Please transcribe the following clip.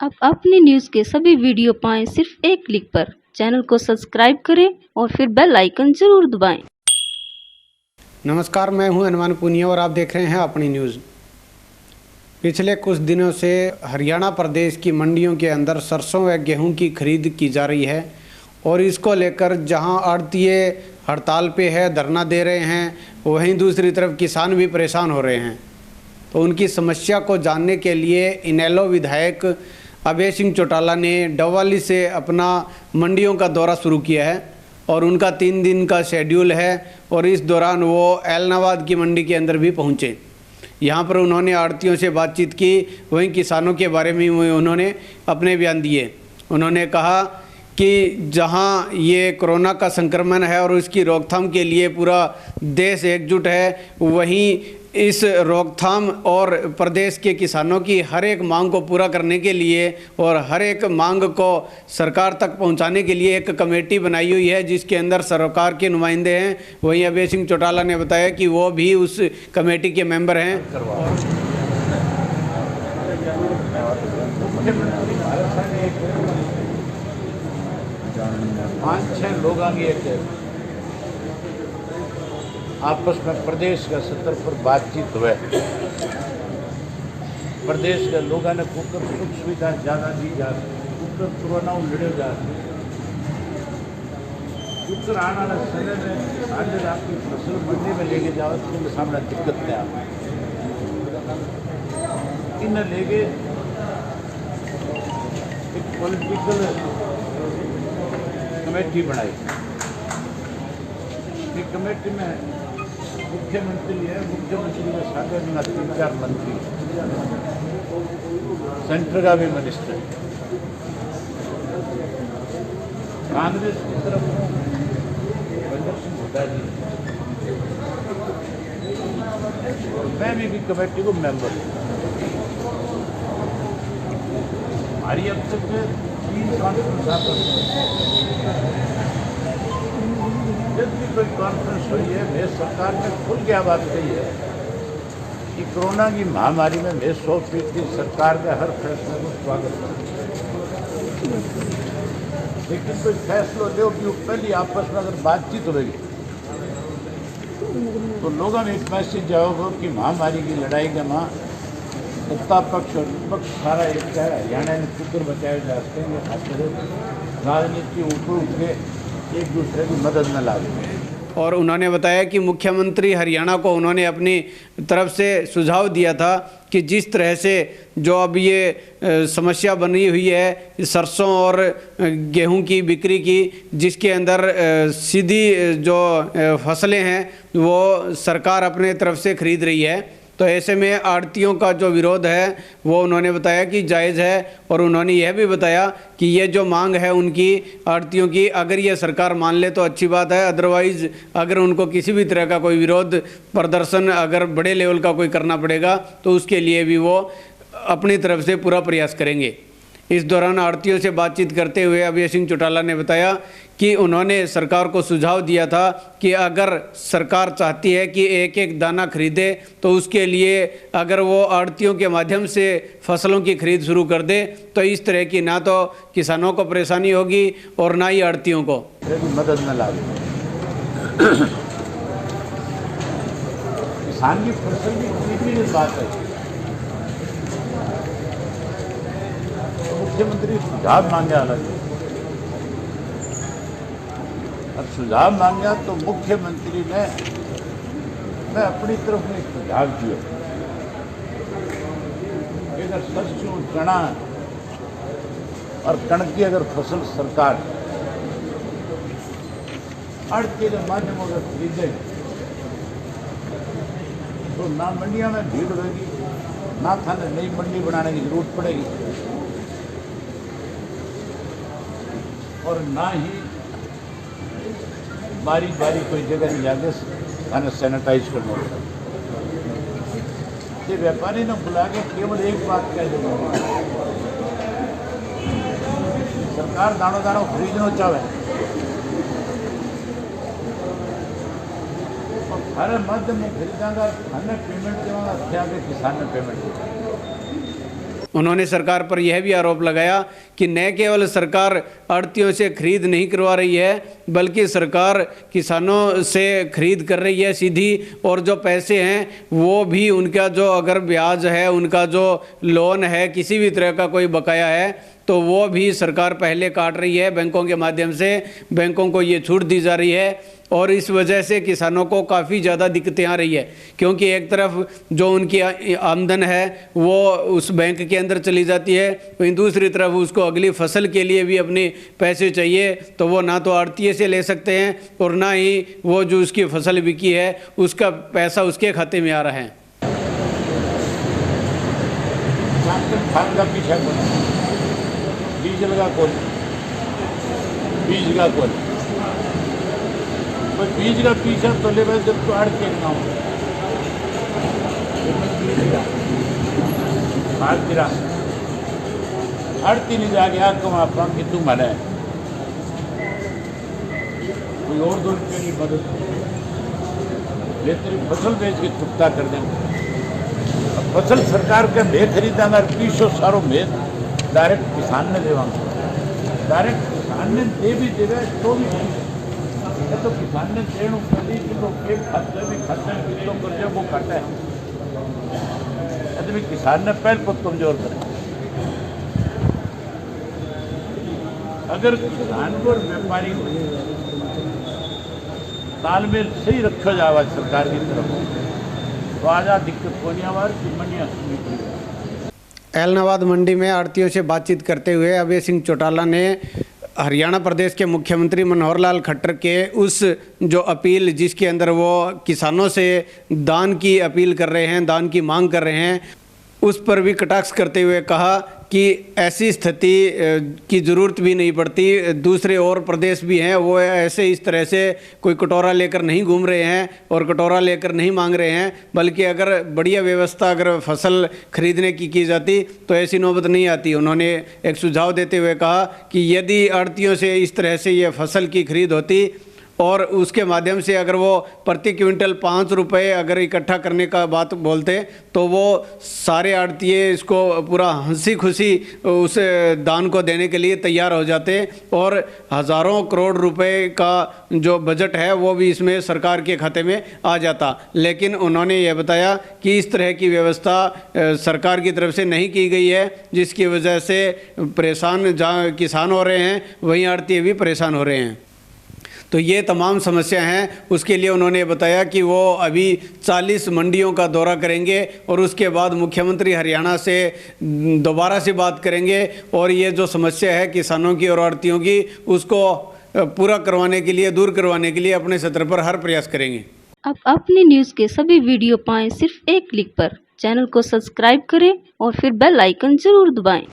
आप अपनी न्यूज़ के सभी वीडियो पाएं सिर्फ एक क्लिक पर। चैनल को सब्सक्राइब करें और फिर बेल आइकन जरूर दबाएं। नमस्कार, मैं हूं हनुमान पुनिया और आप देख रहे हैं अपनी न्यूज़। पिछले कुछ दिनों से हरियाणा प्रदेश की मंडियों के अंदर सरसों व गेहूं की खरीद की जा रही है और इसको लेकर जहां आड़तिए हड़ताल पे है, धरना दे रहे हैं, वहीं दूसरी तरफ किसान भी परेशान हो रहे हैं। तो उनकी समस्या को जानने के लिए इनेलो विधायक अभय सिंह चौटाला ने डबवाली से अपना मंडियों का दौरा शुरू किया है और उनका 3 दिन का शेड्यूल है और इस दौरान वो ऐलनाबाद की मंडी के अंदर भी पहुँचे। यहाँ पर उन्होंने आड़तियों से बातचीत की, वहीं किसानों के बारे में उन्होंने अपने बयान दिए। उन्होंने कहा कि जहाँ ये कोरोना का संक्रमण है और उसकी रोकथाम के लिए पूरा देश एकजुट है, वहीं इस रोकथाम और प्रदेश के किसानों की हर एक मांग को पूरा करने के लिए और हर एक मांग को सरकार तक पहुंचाने के लिए एक कमेटी बनाई हुई है जिसके अंदर सरकार के नुमाइंदे हैं। वहीं अभय सिंह चौटाला ने बताया कि वो भी उस कमेटी के मेंबर हैं। 5-6 लोग आगे एक आपस में प्रदेश का सत्र पर बातचीत हुए। प्रदेश के लोगों ने कुकर सुख सुविधा ज़्यादा दी जा रही, कुकर कोरोना लड़े जा रही, कुकर आने वाले समय में साढ़े आपकी फसल मंडी में लेके जाओ तो सामने दिक्कत नहीं आ इन लेके एक पॉलिटिकल कमेटी बनाई। ये कमेटी में मुख्यमंत्री है, मुख्यमंत्री के साथ 3-4 मंत्री, सेंटर का भी मिनिस्टर, कांग्रेस की तरफ बंदर सिंह हुड्डा जी, मैं भी कमेटी को मेंबर हूँ। हमारी अब तक 3 कॉन्फ्रेंस जब भी कोई कॉन्फ्रेंस हुई है, मेरे सरकार ने खुल क्या बात कही है कि कोरोना की महामारी में मैं 100% सरकार का हर फैसले को स्वागत करता, लेकिन कोई फैसला लो कि पहले आपस में अगर बातचीत होगी तो लोगों में एक मैसेज जाओगे कि महामारी की लड़ाई का माँ सत्ता पक्ष और विपक्ष सारा एक है। हरियाणा में कुकर बचाए जाते हैं खाते राजनीति ऊपर उठ के एक दूसरे की मदद में लागे। और उन्होंने बताया कि मुख्यमंत्री हरियाणा को उन्होंने अपनी तरफ से सुझाव दिया था कि जिस तरह से जो अब ये समस्या बनी हुई है सरसों और गेहूं की बिक्री की, जिसके अंदर सीधी जो फसलें हैं वो सरकार अपने तरफ से खरीद रही है, तो ऐसे में आड़तियों का जो विरोध है वो उन्होंने बताया कि जायज़ है। और उन्होंने यह भी बताया कि ये जो मांग है उनकी आड़तियों की, अगर ये सरकार मान ले तो अच्छी बात है, अदरवाइज़ अगर उनको किसी भी तरह का कोई विरोध प्रदर्शन अगर बड़े लेवल का कोई करना पड़ेगा तो उसके लिए भी वो अपनी तरफ से पूरा प्रयास करेंगे। इस दौरान आड़तियों से बातचीत करते हुए अभय सिंह चौटाला ने बताया कि उन्होंने सरकार को सुझाव दिया था कि अगर सरकार चाहती है कि एक एक दाना खरीदे तो उसके लिए अगर वो आड़तियों के माध्यम से फसलों की खरीद शुरू कर दे तो इस तरह की ना तो किसानों को परेशानी होगी और ना ही आड़तियों को मदद न लागे। किसान की फसल की खरीदने की बात है, मुख्यमंत्री सुझाव मांगे अलग, अब सुझाव मांगा तो मुख्यमंत्री ने मैं अपनी तरफ में सुझाव दिया कि अगर सरसों चना और कणक की अगर फसल सरकार आड़ती के माध्यम अगर खरीदे तो ना मंडियों में भीड़ होगी, ना थाने नई मंडी बनाने की जरूरत पड़ेगी और ना ही बारी बारी कोई जगह नहीं जाके थाने सैनिटाइज करना होगा। ये व्यापारी ने बुला के केवल एक बात कह देगा, सरकार दानो दानो खरीदना चाहे और हर मध्य में खरीदागा, हमें पेमेंट देगा, किसान ने पेमेंट देगा। उन्होंने सरकार पर यह भी आरोप लगाया कि न केवल सरकार आड़तियों से खरीद नहीं करवा रही है, बल्कि सरकार किसानों से खरीद कर रही है सीधी, और जो पैसे हैं वो भी उनका जो अगर ब्याज है, उनका जो लोन है, किसी भी तरह का कोई बकाया है तो वो भी सरकार पहले काट रही है बैंकों के माध्यम से। बैंकों को ये छूट दी जा रही है और इस वजह से किसानों को काफ़ी ज़्यादा दिक्कतें आ रही है, क्योंकि एक तरफ जो उनकी आमदन है वो उस बैंक के अंदर चली जाती है, वहीं दूसरी तरफ उसको अगली फसल के लिए भी अपने पैसे चाहिए, तो वो ना तो आड़तिये से ले सकते हैं और ना ही वो जो उसकी फसल बिकी है उसका पैसा उसके खाते में आ रहा है। बीज लगा कौन, बीज का कौन, बीज का पीछा तो ले जब तो अड़ के ना हो खाद गिरा अड़ती नहीं जाके आग कमा पा कि तू मने कोई और 2 रुपये की मदद ले, तेरी फसल बेच के चुकता कर देंगे। फसल सरकार के में खरीदा पीछो सारो में डायरेक्ट किसान ने देवा, डायरेक्ट किसान ने दे भी देवे तो भी तो किसान ने देण प्रति किलो एक खाते में किलो कर्जे वो काटा है, भी किसान ने पहल को कमजोर करे। अगर किसान को व्यापारी को तालमेल सही रखा जावा सरकार की तरफ तो आज दिक्कत को नहीं आवाज की मंडियां। एलनाबाद मंडी में आड़तियों से बातचीत करते हुए अभय सिंह चौटाला ने हरियाणा प्रदेश के मुख्यमंत्री मनोहर लाल खट्टर के उस जो अपील जिसके अंदर वो किसानों से दान की अपील कर रहे हैं, दान की मांग कर रहे हैं, उस पर भी कटाक्ष करते हुए कहा कि ऐसी स्थिति की ज़रूरत भी नहीं पड़ती। दूसरे और प्रदेश भी हैं वो ऐसे इस तरह से कोई कटोरा लेकर नहीं घूम रहे हैं और कटोरा लेकर नहीं मांग रहे हैं, बल्कि अगर बढ़िया व्यवस्था अगर फसल खरीदने की जाती तो ऐसी नौबत नहीं आती। उन्होंने एक सुझाव देते हुए कहा कि यदि आड़तियों से इस तरह से ये फसल की खरीद होती और उसके माध्यम से अगर वो प्रति क्विंटल 5 रुपये अगर इकट्ठा करने का बात बोलते तो वो सारे आड़तिये इसको पूरा हंसी खुशी उस दान को देने के लिए तैयार हो जाते और हज़ारों करोड़ रुपए का जो बजट है वो भी इसमें सरकार के खाते में आ जाता। लेकिन उन्होंने ये बताया कि इस तरह की व्यवस्था सरकार की तरफ से नहीं की गई है, जिसकी वजह से परेशान जहाँ किसान हो रहे हैं वहीं आड़तिये भी परेशान हो रहे हैं। तो ये तमाम समस्या हैं, उसके लिए उन्होंने बताया कि वो अभी 40 मंडियों का दौरा करेंगे और उसके बाद मुख्यमंत्री हरियाणा से दोबारा से बात करेंगे और ये जो समस्या है किसानों की और आड़तियों की उसको पूरा करवाने के लिए, दूर करवाने के लिए अपने स्तर पर हर प्रयास करेंगे। अब अपनी न्यूज़ के सभी वीडियो पाएं सिर्फ एक क्लिक पर। चैनल को सब्सक्राइब करें और फिर बेल आइकन जरूर दबाएं।